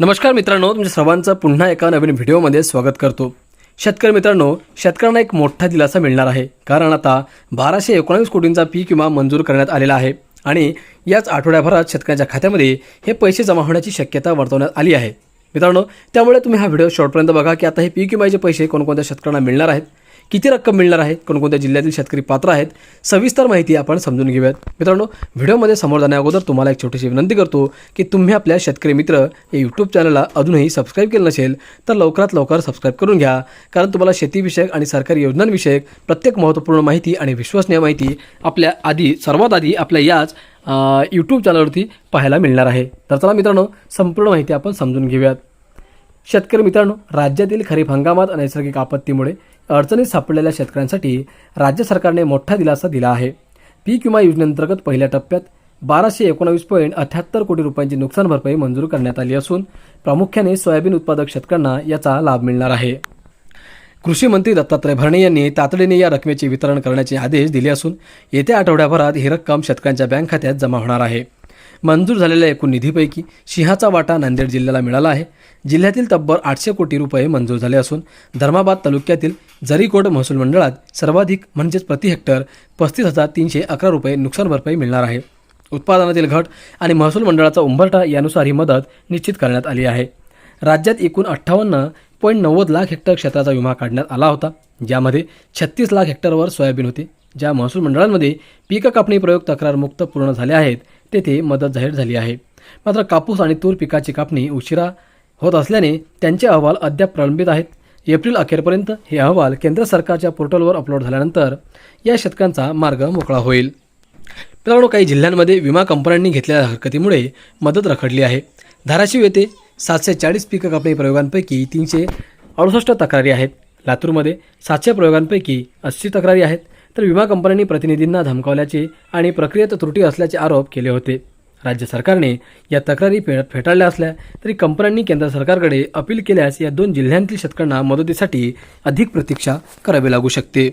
नमस्कार मित्रांनो, तुमच्या सर्वांचं पुन्हा एका नवीन व्हिडिओमध्ये स्वागत करतो। शेतकरी मित्रांनो, शेतकऱ्यांना एक मोठा दिलासा मिळणार आहे, कारण आता 1219 कोटींचा पीक विमा मंजूर करण्यात आलेला आहे आणि याच आठवड्याभरात शेतकऱ्यांच्या खात्यामध्ये हे पैसे जमा होण्याची शक्यता वर्तवण्यात आली आहे। मित्रांनो, त्यामुळे तुम्ही हा व्हिडिओ शेवटपर्यंत बघा की आता हे पीक विम्याचे पैसे कोणकोणत्या शेतकऱ्यांना मिळणार आहेत, किती रक्कम मिळणार आहे, कोणकोणत्या जिल्ह्यातील शेतकरी पात्र आहेत, सविस्तर माहिती आपण समजून घेऊयात। मित्रांनो, व्हिडिओमध्ये समोर जाण्याअगोदर तुम्हाला एक छोटीशी विनंती करतो की तुम्ही आपल्या शेतकरी मित्र या यूट्यूब चॅनलला अजूनही सबस्क्राइब केलं नसेल तर लवकरात लवकर सबस्क्राइब करून घ्या, कारण तुम्हाला शेतीविषयक आणि सरकारी योजनांविषयक प्रत्येक महत्त्वपूर्ण माहिती आणि विश्वसनीय माहिती सर्वात आधी आपल्या याच यूट्यूब चॅनलवरती पाहायला मिळणार आहे। तर चला मित्रांनो, संपूर्ण माहिती आपण समजून घेऊयात। शेतकरी मित्रांनो, राज्यातील खरीप हंगामात नैसर्गिक आपत्तीमुळे अडचणीत सापडलेल्या शेतकऱ्यांसाठी राज्य सरकारने मोठा दिलासा दिला आहे। पीक विमा योजनेअंतर्गत पहिल्या टप्प्यात 1219.78 कोटी रुपयांची नुकसान भरपाई मंजूर करण्यात आली असून प्रामुख्याने सोयाबीन उत्पादक शेतकऱ्यांना याचा लाभ मिळणार आहे। कृषी मंत्री दत्तात्रय भरणे यांनी तातडीने या रकमेचे वितरण करण्याचे आदेश दिले असून येत्या आठवड्याभरात ही रक्कम शेतकऱ्यांच्या बँक खात्यात जमा होणार आहे। मंजूर झालेल्या एकूण निधीपैकी सिंहाचा वाटा नांदेड जिल्ह्याला मिळाला आहे। जिल्ह्यातील तब्बल 800 कोटी रुपये मंजूर झाले असून धर्माबाद तालुक्यातील जरीकोट महसूल मंडळात सर्वाधिक म्हणजेच प्रति हेक्टर 35,311 रुपये नुकसान भरपाई मिळणार आहे। उत्पादनातील घट आणि महसूल मंडळाचा उंबरठा यानुसार ही मदत निश्चित करण्यात आली आहे। राज्यात एकूण 58.90 लाख हेक्टर क्षेत्राचा विमा काढण्यात आला होता, ज्यामध्ये 36 लाख हेक्टरवर सोयाबीन होते। ज्या महसूल मंडळांमध्ये पीक कापणी प्रयोग तक्रार मुक्त पूर्ण झाले आहेत तेथे मदत जाहीर झाली आहे। मात्र कापूस आणि तूर पिकाची कापणी उशिरा होत असल्याने त्यांचे अहवाल अद्याप प्रलंबित आहेत। एप्रिल अखेरपर्यंत हे अहवाल केंद्र सरकारच्या पोर्टलवर अपलोड झाल्यानंतर या शेतकऱ्यांचा मार्ग मोकळा होईल। मित्रांनो, काही जिल्ह्यांमध्ये विमा कंपन्यांनी घेतलेल्या हरकतीमुळे मदत रखडली आहे। धाराशिव येथे 740 पीक कापणी प्रयोगांपैकी 368 तक्रारी आहेत। लातूरमध्ये 700 प्रयोगांपैकी 80 तक्रारी आहेत, तर विमा कंपन्यांनी प्रतिनिधींना धमकावल्याचे आणि प्रक्रियेत त्रुटी असल्याचे आरोप केले होते। राज्य सरकारने या तक्रारी फेटाळल्या असल्या तरी कंपन्यांनी केंद्र सरकारकडे अपील केल्यास या दोन जिल्ह्यांतील शेतकऱ्यांना मदतीसाठी अधिक प्रतीक्षा करावी लागू शकते।